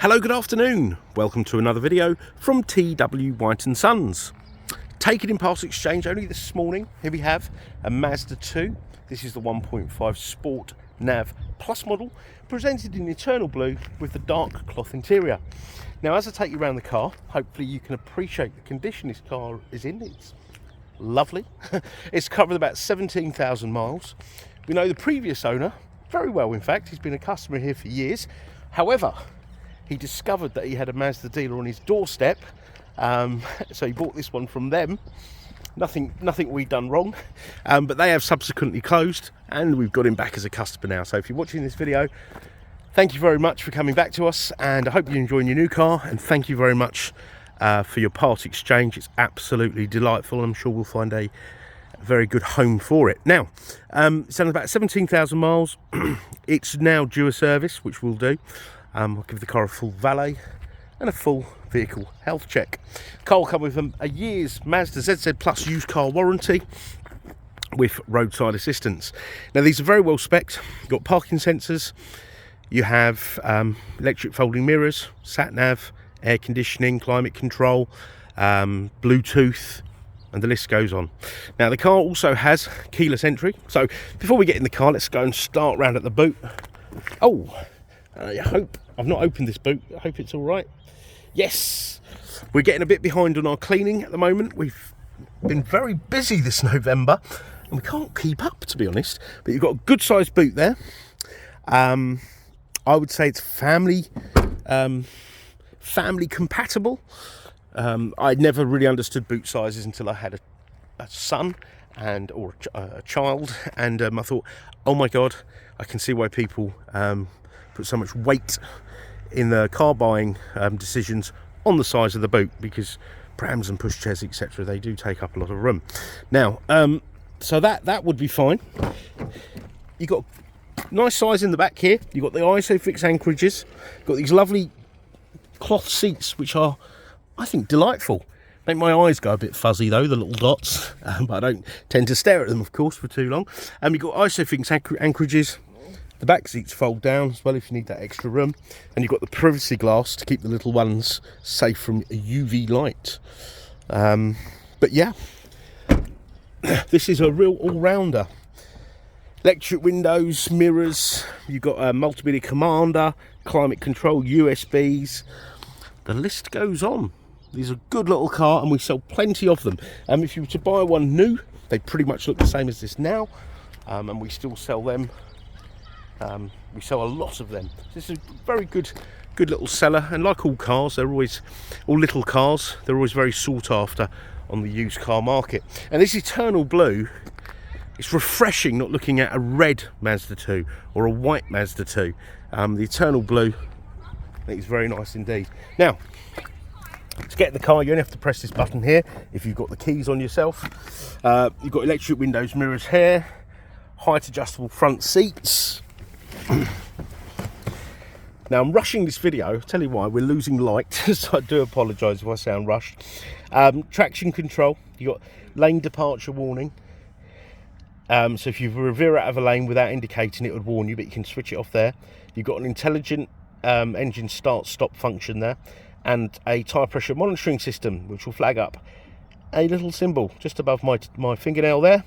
Hello, good afternoon. Welcome to another video from TW White & Sons. Taken in part exchange only this morning. Here we have a Mazda 2. This is the 1.5 Sport Nav Plus model, presented in eternal blue with the dark cloth interior. Now, as I take you around the car, hopefully you can appreciate the condition this car is in. It's lovely. It's covered about 17,000 miles. We know the previous owner very well. In fact, he's been a customer here for years. However, he discovered that he had a Mazda dealer on his doorstep, so he bought this one from them. Nothing we'd done wrong, but they have subsequently closed, and we've got him back as a customer now. So if you're watching this video, thank you very much for coming back to us, and I hope you're enjoying your new car, and thank you very much for your part exchange. It's absolutely delightful. I'm sure we'll find a very good home for it. Now, it's done about 17,000 miles. It's now due a service, which we'll do. I'll give the car a full valet and a full vehicle health check. The car will come with a year's Mazda ZZ Plus used car warranty with roadside assistance. Now, these are very well spec'd. You've got parking sensors, you have electric folding mirrors, sat nav, air conditioning, climate control, Bluetooth, and the list goes on. Now, the car also has keyless entry. So before we get in the car, let's go and start round at the boot. I hope I've not opened this boot. I hope it's all right. Yes, we're getting a bit behind on our cleaning at the moment. We've been very busy this November and we can't keep up, to be honest. But you've got a good sized boot there. I would say it's family compatible. I never really understood boot sizes until I had a son or a child, and I thought, oh my god, I can see why people put so much weight in the car buying decisions on the size of the boot, because prams and pushchairs, etc., they do take up a lot of room. Now, so that would be fine. You've got nice size in the back here. You've got the ISOFIX anchorages. You've got these lovely cloth seats, which are, I think, delightful. Make my eyes go a bit fuzzy though, the little dots, but I don't tend to stare at them, of course, for too long. You've got ISOFIX anchorages. The back seats fold down as well if you need that extra room, and you've got the privacy glass to keep the little ones safe from UV light. But yeah, this is a real all-rounder. Electric windows, mirrors, you've got a multimedia commander, climate control, USBs. The list goes on. These are a good little car, and we sell plenty of them. If you were to buy one new, they pretty much look the same as this now, and we still sell them. We sell a lot of them. This is a very good little seller, and like all cars, all little cars, they're always very sought after on the used car market. And this eternal blue, it's refreshing not looking at a red Mazda 2 or a white Mazda 2. The eternal blue, I think it's very nice indeed. Now, to get in the car, you only have to press this button here if you've got the keys on yourself. You've got electric windows, mirrors here, height adjustable front seats. Now, I'm rushing this video. I'll tell you why. We're losing light, so I do apologise if I sound rushed. Traction control. You've got lane departure warning. So if you veer out of a lane without indicating, it would warn you, but you can switch it off there. You've got an intelligent engine start-stop function there, and a tyre pressure monitoring system, which will flag up a little symbol just above my fingernail there.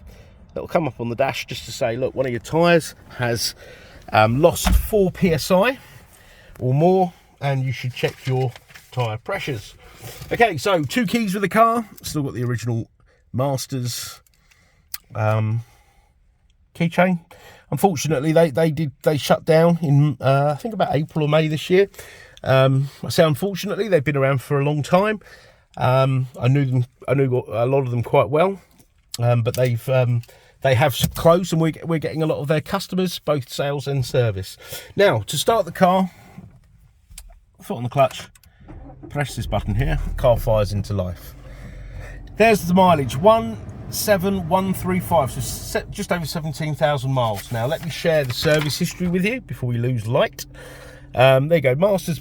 That will come up on the dash just to say, look, one of your tyres has lost 4 psi or more, and you should check your tyre pressures. Okay, so 2 keys with the car. Still got the original Masters keychain. Unfortunately, they shut down in I think about April or May this year. I say unfortunately, they've been around for a long time. I knew a lot of them quite well, but they have closed, and we're getting a lot of their customers, both sales and service. Now, to start the car, foot on the clutch, press this button here, car fires into life. There's the mileage, 17135, so just over 17,000 miles. Now, let me share the service history with you before we lose light. There you go, Mazda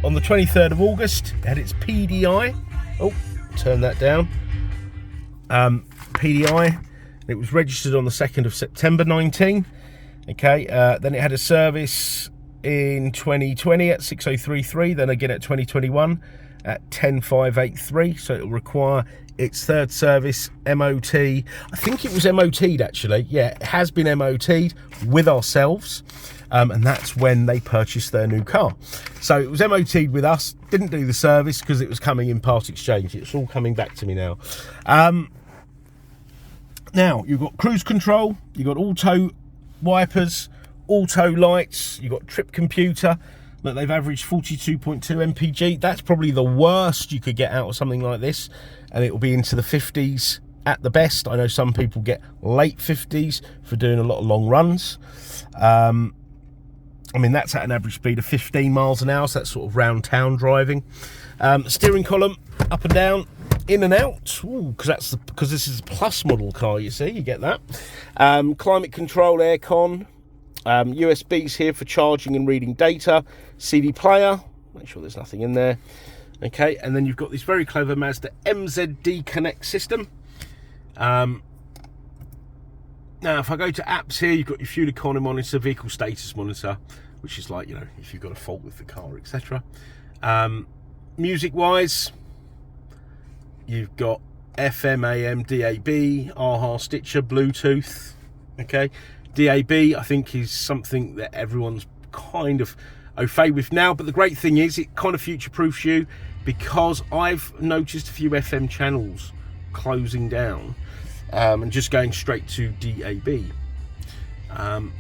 on the 23rd of August, it had its PDI. Oh, turn that down. PDI. It was registered on the 2nd of September 19. Okay, then it had a service in 2020 at 6033, then again at 2021 at 10583. So it'll require its third service, MOT. I think it was MOT'd actually. Yeah, it has been MOT'd with ourselves, and that's when they purchased their new car. So it was MOT'd with us, didn't do the service because it was coming in part exchange. It's all coming back to me now. Now you've got cruise control, you've got auto wipers, auto lights, you've got trip computer. Look, they've averaged 42.2 mpg. That's probably the worst you could get out of something like this, and it will be into the 50s at the best. I know some people get late 50s for doing a lot of long runs. I mean, that's at an average speed of 15 miles an hour, so that's sort of round town driving. Steering column up and down, in and out, because this is a plus model car, you see, you get that. Climate control, aircon, USBs here for charging and reading data, CD player, make sure there's nothing in there. Okay, and then you've got this very clever Mazda MZD Connect system. Now, if I go to apps here, you've got your fuel economy monitor, vehicle status monitor, which is like, you know, if you've got a fault with the car, etc. Music-wise, you've got FM, AM, DAB, AHA, Stitcher, Bluetooth. Okay, DAB, I think, is something that everyone's kind of au fait with now, but the great thing is it kind of future-proofs you, because I've noticed a few FM channels closing down and just going straight to DAB, and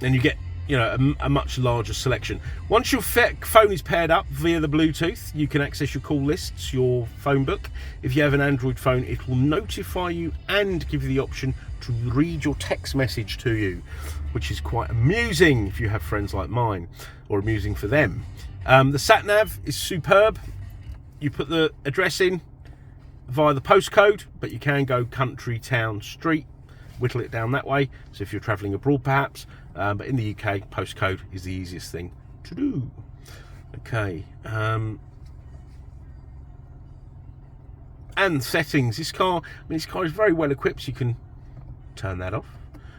you get, you know, a much larger selection. Once your phone is paired up via the Bluetooth, you can access your call lists, your phone book. If you have an Android phone, it will notify you and give you the option to read your text message to you, which is quite amusing if you have friends like mine, or amusing for them. The sat nav is superb. You put the address in via the postcode, but you can go country, town, street, whittle it down that way. So if you're traveling abroad perhaps, but in the UK, postcode is the easiest thing to do. Okay, and settings. This car is very well equipped. You can turn that off.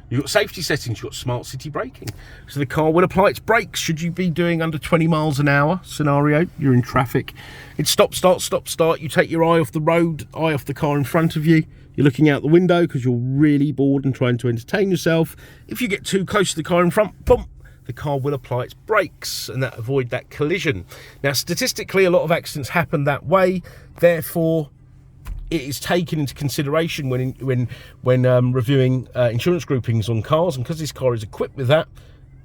You've got safety settings, you've got smart city braking. So the car will apply its brakes should you be doing under 20 miles an hour scenario, you're in traffic. It's stop, start, stop, start. You take your eye off the road, eye off the car in front of you. You're looking out the window because you're really bored and trying to entertain yourself. If you get too close to the car in front, boom, the car will apply its brakes and that avoid that collision. Now, statistically, a lot of accidents happen that way. Therefore, it is taken into consideration when reviewing insurance groupings on cars, and because this car is equipped with that,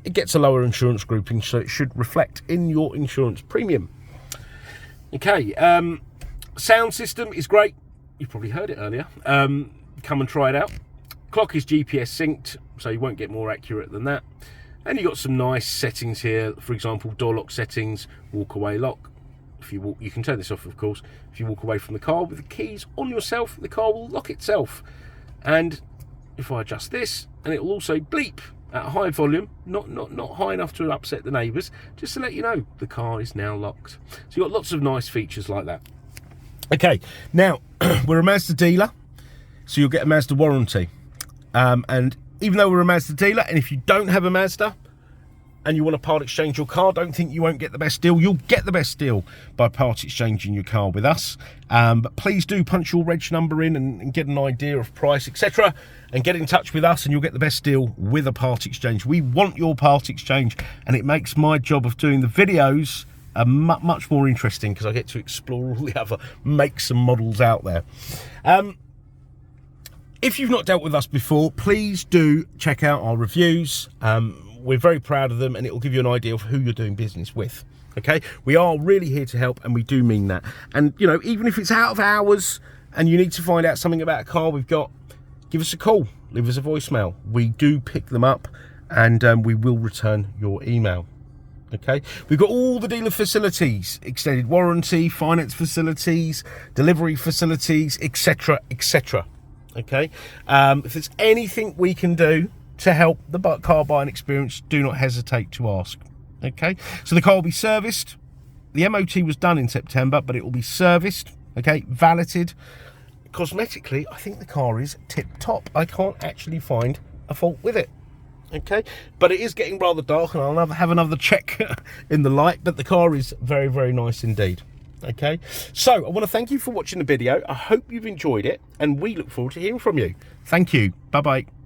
it gets a lower insurance grouping, so it should reflect in your insurance premium. Okay, sound system is great. You probably heard it earlier. Come and try it out. Clock is GPS synced, so you won't get more accurate than that. And you've got some nice settings here. For example, door lock settings, walk away lock. If you walk, you can turn this off, of course. If you walk away from the car with the keys on yourself, the car will lock itself. And if I adjust this, and it will also bleep at a high volume, not high enough to upset the neighbours, just to let you know the car is now locked. So you've got lots of nice features like that. Okay, now we're a Mazda dealer, so you'll get a Mazda warranty. And even though we're a Mazda dealer, and if you don't have a Mazda and you want to part exchange your car, don't think you won't get the best deal. You'll get the best deal by part exchanging your car with us. But please do punch your reg number in and get an idea of price, etc. And get in touch with us and you'll get the best deal with a part exchange. We want your part exchange, and it makes my job of doing the videos much more interesting because I get to explore all the other makes and models out there. If you've not dealt with us before, please do check out our reviews. We're very proud of them, and it will give you an idea of who you're doing business with. Okay, we are really here to help, and we do mean that. And you know, even if it's out of hours and you need to find out something about a car we've got, give us a call, leave us a voicemail. We do pick them up, and we will return your email. Okay, we've got all the dealer facilities, extended warranty, finance facilities, delivery facilities, etc, etc. Okay, if there's anything we can do to help the car buying experience, do not hesitate to ask. Okay, so the car will be serviced. The MOT was done in September, but it will be serviced, okay, valeted. Cosmetically, I think the car is tip top. I can't actually find a fault with it. Okay, but it is getting rather dark, and I'll have another check in the light, but the car is very, very nice indeed. Okay, so I want to thank you for watching the video. I hope you've enjoyed it, and we look forward to hearing from you. Thank you. Bye bye.